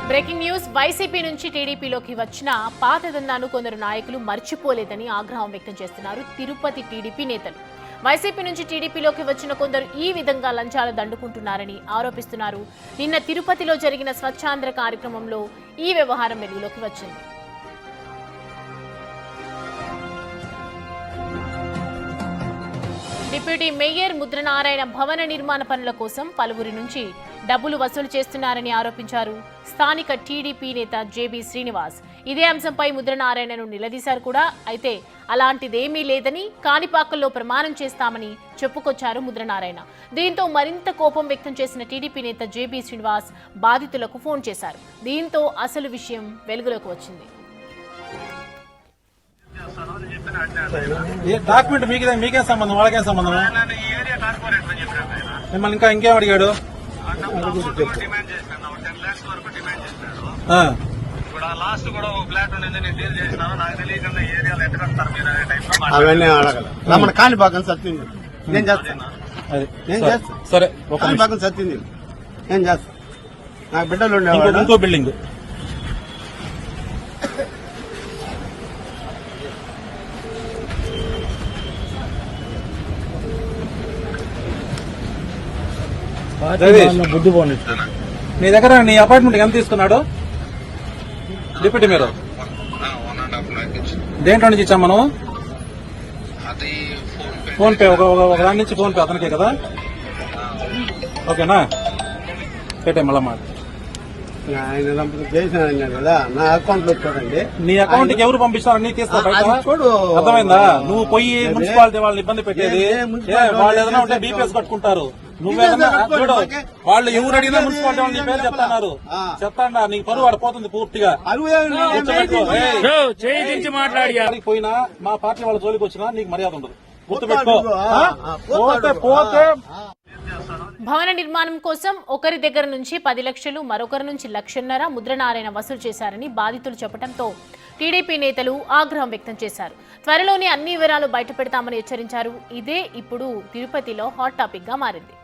Breaking news. YCP నుంచి టీడీపీలోకి వచ్చిన పాత దందాను కొందరు నాయకులు మర్చిపోలేదని ఆగ్రహం వ్యక్తం చేస్తున్నారు తిరుపతి టీడీపీ నేతలు. వైసీపీ నుంచి టీడీపీలోకి వచ్చిన కొందరు ఈ విధంగా లంచాలు దండుకుంటున్నారని ఆరోపిస్తున్నారు. నిన్న తిరుపతిలో జరిగిన స్వచ్ఛాంధ్ర కార్యక్రమంలో ఈ వ్యవహారం వెలుగులోకి వచ్చింది. డిప్యూటీ మేయర్ ముద్రనారాయణ భవన నిర్మాణ పనుల కోసం పలువురి నుంచి డబ్బులు వసూలు చేస్తున్నారని ఆరోపించారు స్థానిక టీడీపీ నేత జేబీ శ్రీనివాస్. ఇదే అంశంపై ముద్రనారాయణను నిలదీశారు కూడా. అయితే అలాంటిదేమీ లేదని కాణిపాకల్లో ప్రమాణం చేస్తామని చెప్పుకొచ్చారు ముద్రనారాయణ. దీంతో మరింత కోపం వ్యక్తం చేసిన టీడీపీ నేత జేబీ శ్రీనివాస్ బాధితులకు ఫోన్ చేశారు. దీంతో అసలు విషయం వెలుగులోకి వచ్చింది. డాక్యుమెంట్ మీకేం సంబంధం, వాళ్ళకేం సంబంధం? మిమ్మల్ని ఇంకా ఇంకేం అడిగాడు? అవన్నీ అడగల మన కాణిపాకం సత్యం నేను చేస్తాను. సరే, కాణిపాకం సత్యం నేను చేస్తాను. నాకు బిడ్డలు ఉండేవాడు. ఇంకో బిల్డింగ్ బుద్ధి పోనీ. నీ దగ్గర నీ అపార్ట్మెంట్ ఎంత తీసుకున్నాడు డిప్యూటీ మీరు? దేంట్లో నుంచి ఇచ్చాం మనం? Phone pay. ఒక దాని నుంచి ఫోన్ పే అతనికే కదా? ఓకేనా, పెట్టే మళ్ళా మాట. ఆయన చేసిన కదా నా అకౌంట్ లో చూడండి. నీ అకౌంట్ కి ఎవరు పంపిస్తారు? నీ తీస్తా చూడు. అర్థమైందా? నువ్వు పోయి మున్సిపాలిటీ వాళ్ళని ఇబ్బంది పెట్టేది. వాళ్ళు ఏదైనా ఉంటే బీపీఎస్ కట్టుకుంటారు. నువ్వేదన్నా చూడు, వాళ్ళు ఎవరు అడిగినా మున్సిపాలిటీ వాళ్ళు నీ పేరు చెప్తున్నారు. చెప్తాడా? నీకు పరువు ఆడిపోతుంది పూర్తిగా. మాట్లాడి పోయినా మా పార్టీ వాళ్ళ జోలికి వచ్చినా నీకు మర్యాద ఉండదు, గుర్తుపెట్టుకో. పోతే భవన నిర్మాణం కోసం ఒకరి దగ్గర నుంచి 10 లక్షలు, మరొకరి నుంచి 1.5 లక్షలు ముద్రనారాయణ వసూలు చేశారని బాధితులు చెప్పడంతో టీడీపీ నేతలు ఆగ్రహం వ్యక్తం చేశారు. త్వరలోనే అన్ని వివరాలు బయటపెడతామని హెచ్చరించారు. ఇదే ఇప్పుడు తిరుపతిలో హాట్ టాపిక్ గా మారింది.